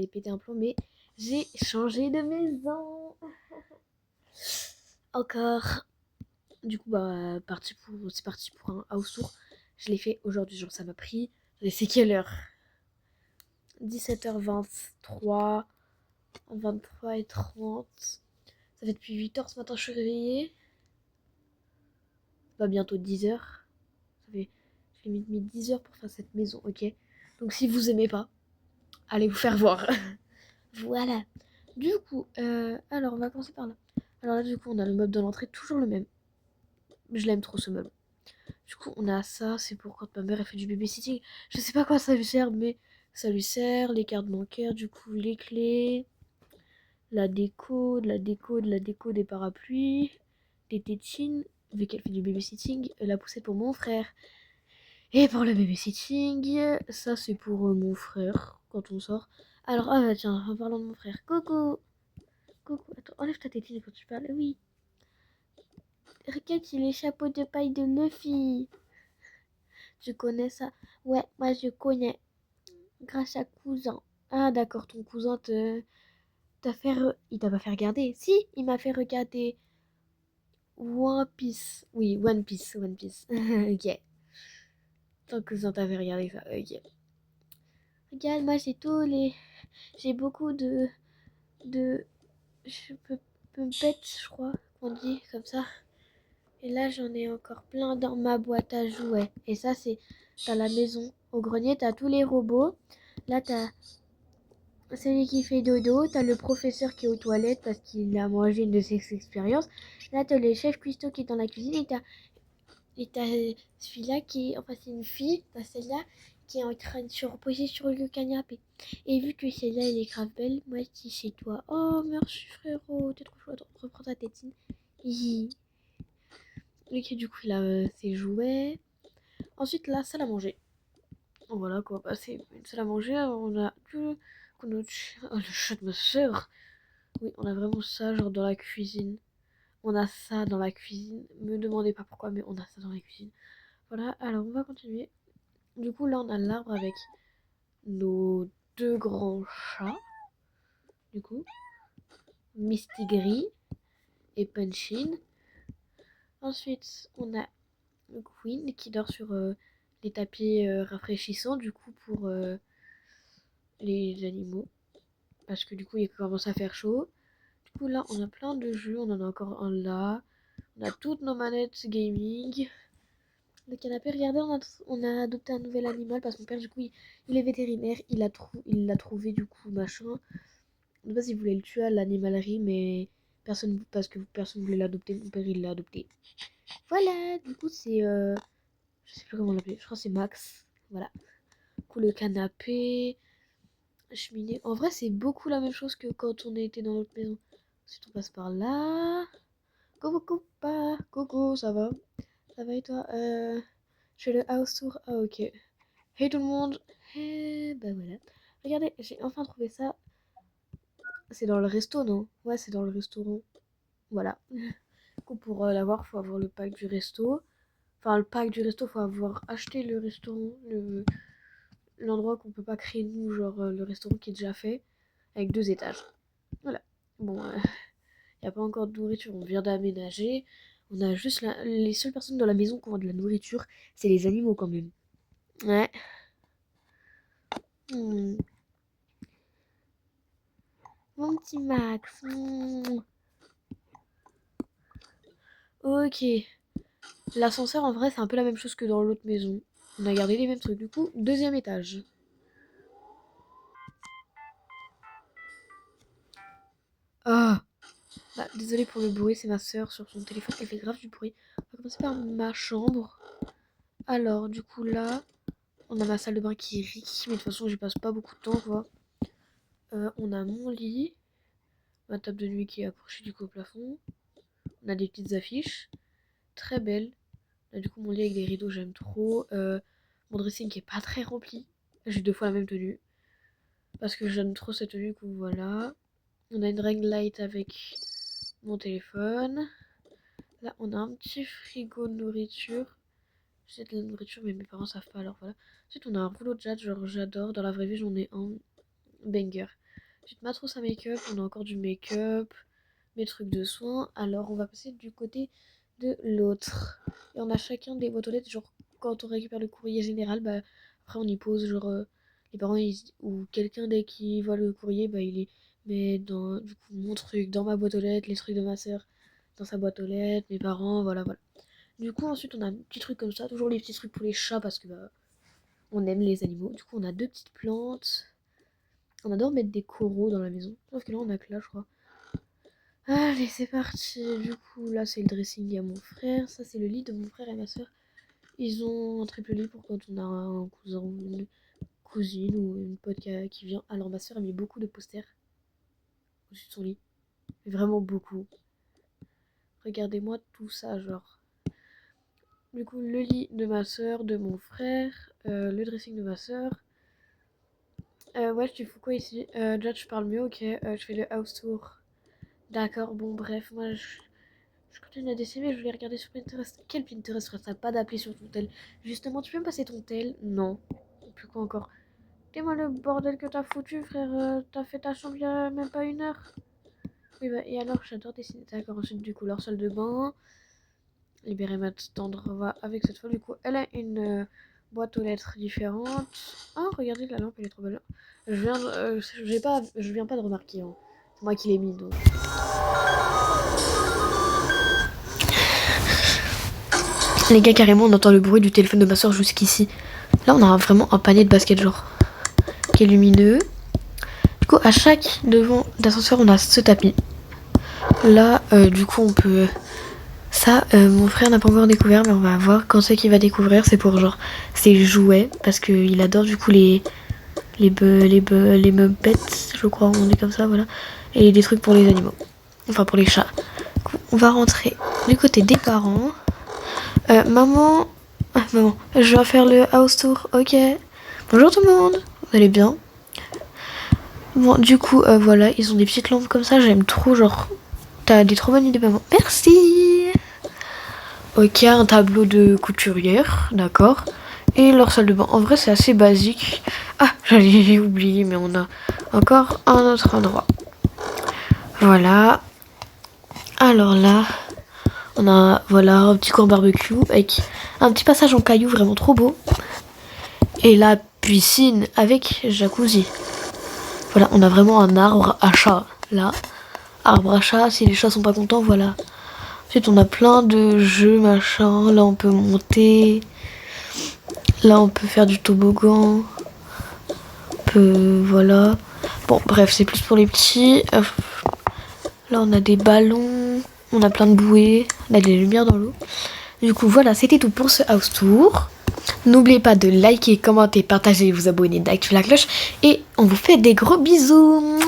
J'ai pété un plomb, mais j'ai changé de maison. Encore. Du coup, bah, c'est parti pour un house tour. Je l'ai fait aujourd'hui, genre ça m'a pris. C'est quelle heure? 17h23, 23h30. Ça fait depuis 8h ce matin, je suis réveillée. Bah, bientôt 10h. J'ai mis 10h pour faire cette maison, ok? Donc, si vous aimez pas, allez vous faire voir. Voilà. Du coup, alors on va commencer par là. Alors là, du coup, on a le meuble de l'entrée, toujours le même. Je l'aime trop ce meuble. Du coup, on a ça, c'est pour quand ma mère elle fait du babysitting. Je sais pas quoi ça lui sert, mais ça lui sert. Les cartes bancaires, du coup, les clés, la déco, des parapluies, des tétines, vu qu'elle fait du babysitting, la poussette pour mon frère. Et pour le babysitting, ça c'est pour mon frère quand on sort. Alors, ah bah tiens, en parlant de mon frère, coucou, coucou, attends, enlève ta tétine quand tu parles, oui. Regarde, c'est les chapeaux de paille de Luffy. Tu connais ça? Ouais, moi je connais. Grâce à cousin. Ah d'accord, ton cousin il t'a pas fait regarder. Si, il m'a fait regarder One Piece. Oui, One Piece, One Piece. Ok. Ton cousin t'a fait regarder ça. Ok. Regarde, moi j'ai beaucoup de je peux me pète, je crois, on dit comme ça. Et là, j'en ai encore plein dans ma boîte à jouets. Et ça, t'as la maison. Au grenier, t'as tous les robots. Là, t'as celui qui fait dodo. T'as le professeur qui est aux toilettes parce qu'il a mangé une de ses expériences. Là, t'as le chef cuistot qui est dans la cuisine. Et t'as celui-là enfin, c'est une fille. T'as celle-là qui est en train de se reposer sur le canapé. Et vu que celle-là, elle est grave belle, moi, je dis c'est toi. Oh, merci frérot. T'es trop chouette. Reprends ta tétine. Hihi. Ok, du coup, il a ses jouets. Ensuite, la salle à manger. Voilà quoi, bah, c'est une salle à manger. On a notre chien. Oh, le chat de ma soeur. Oui, on a vraiment ça, genre dans la cuisine. On a ça dans la cuisine. Me demandez pas pourquoi, mais on a ça dans la cuisine. Voilà, alors on va continuer. Du coup, là, on a l'arbre avec nos deux grands chats. Du coup, Misty Gris et Punchin. Ensuite, on a Queen qui dort sur les tapis rafraîchissants, du coup, pour les animaux. Parce que du coup, il commence à faire chaud. Du coup, là, on a plein de jeux. On en a encore un là. On a toutes nos manettes gaming. Le canapé, regardez, on a adopté un nouvel animal parce que mon père, du coup, il est vétérinaire. Il l'a trouvé, du coup, machin. De base, il voulait le tuer à l'animalerie, mais parce que personne voulait l'adopter. Mon père, il l'a adopté. Voilà, du coup, c'est. Je sais plus comment l'appeler. Je crois que c'est Max. Voilà. Du coup, le canapé. Cheminée. En vrai, c'est beaucoup la même chose que quand on était dans notre maison. Ensuite, on passe par là. Coucou, pas. Coucou, ça va? Ça va et toi? Je fais le house tour. Ah, ok. Hey tout le monde. Bah voilà. Regardez, j'ai enfin trouvé ça. C'est dans le resto, non? Ouais, c'est dans le restaurant. Voilà. Du coup, pour l'avoir, faut avoir le pack du resto. Enfin, le pack du resto, faut avoir acheté le restaurant, l'endroit qu'on peut pas créer nous, genre le restaurant qui est déjà fait, avec 2 étages. Voilà. Bon, y a pas encore de nourriture, on vient d'aménager. On a juste les seules personnes dans la maison qui ont de la nourriture, c'est les animaux quand même. Ouais. Hmm. Mon petit Max. Ok. L'ascenseur, en vrai, c'est un peu la même chose que dans l'autre maison. On a gardé les mêmes trucs. Du coup, 2e étage. Ah, bah, désolée pour le bruit, c'est ma soeur sur son téléphone. Elle fait grave du bruit. On va commencer par ma chambre. Alors, du coup, là, on a ma salle de bain qui rit. Mais de toute façon, j'y passe pas beaucoup de temps, quoi. On a mon lit. Ma table de nuit qui est accrochée du coup au plafond. On a des petites affiches. Très belles. Là, du coup, mon lit avec des rideaux, j'aime trop. Mon dressing qui est pas très rempli. J'ai 2 fois la même tenue. Parce que j'aime trop cette tenue, du coup, voilà. On a une ring light avec mon téléphone. Là, on a un petit frigo de nourriture. J'ai de la nourriture, mais mes parents savent pas, alors voilà. Ensuite, on a un rouleau de jade, genre j'adore. Dans la vraie vie, j'en ai un banger. Petite matrosse à make-up, on a encore du make-up, mes trucs de soins. Alors on va passer du côté de l'autre. Et on a chacun des boîtes aux lettres, genre quand on récupère le courrier général, bah après on y pose genre les parents ou quelqu'un dès qu'il voit le courrier, bah il les met dans du coup mon truc dans ma boîte aux lettres, les trucs de ma soeur dans sa boîte aux lettres, mes parents, voilà voilà. Du coup ensuite on a un petit truc comme ça, toujours les petits trucs pour les chats parce que bah on aime les animaux. Du coup on a deux petites plantes. On adore mettre des coraux dans la maison. Sauf que là on a que là je crois. Allez, c'est parti. Du coup, là, c'est le dressing à mon frère. Ça, c'est le lit de mon frère et ma soeur. Ils ont un triple lit pour quand on a un cousin ou une cousine ou une pote qui vient. Alors, ma soeur a mis beaucoup de posters au-dessus de son lit. Mais vraiment beaucoup. Regardez-moi tout ça, genre. Du coup, le lit de ma soeur, de mon frère, le dressing de ma soeur. Ouais, tu fous quoi ici? Déjà, tu parles mieux, ok. Je fais le house tour. D'accord, bon, bref, moi, je continue à dessiner, je voulais regarder sur Pinterest. Quel Pinterest ferait ça pas d'appeler sur ton tel? Justement, tu peux me passer ton tel? Non. Plus quoi encore? Dis-moi le bordel que t'as foutu, frère. T'as fait ta chambre il y a même pas une heure. Oui, bah, et alors, j'adore dessiner. D'accord, ensuite, du coup, leur salle de bain. Libérer ma tendre va avec cette fois. Du coup, elle a une boîte aux lettres différente. Oh, regardez, la lampe, elle est trop belle. Je viens pas de remarquer. Hein. C'est moi qui l'ai mis, donc. Les gars, carrément, on entend le bruit du téléphone de ma soeur jusqu'ici. Là, on a vraiment un panier de basket, genre, qui est lumineux. Du coup, à chaque devant d'ascenseur, on a ce tapis. Là, du coup, on peut... Ça, mon frère n'a pas encore découvert, mais on va voir quand c'est qu'il va découvrir. C'est pour, genre, ses jouets, parce qu'il adore, du coup, les Muppets, je crois, on dit comme ça, voilà. Et des trucs pour les animaux. Enfin, pour les chats. Du coup, on va rentrer du côté des parents. Maman... Ah, maman, je vais faire le house tour, ok. Bonjour tout le monde, vous allez bien? Bon, du coup, voilà, ils ont des petites lampes comme ça, j'aime trop, genre... T'as des trop bonnes idées, maman. Merci. Ok, un tableau de couturière, d'accord. Et leur salle de bain. En vrai, c'est assez basique. Ah, j'allais oublier, mais on a encore un autre endroit. Voilà. Alors là... On a, voilà, un petit coin barbecue avec un petit passage en caillou vraiment trop beau. Et la piscine avec jacuzzi. Voilà, on a vraiment un arbre à chat, là. Arbre à chat, si les chats sont pas contents, voilà. Ensuite, on a plein de jeux, machin. Là, on peut monter. Là, on peut faire du toboggan. On peut, voilà. Bon, bref, c'est plus pour les petits. Là, on a des ballons. On a plein de bouées. On a des lumières dans l'eau. Du coup, voilà, c'était tout pour ce house tour. N'oubliez pas de liker, commenter, partager, vous abonner, d'activer la cloche. Et on vous fait des gros bisous.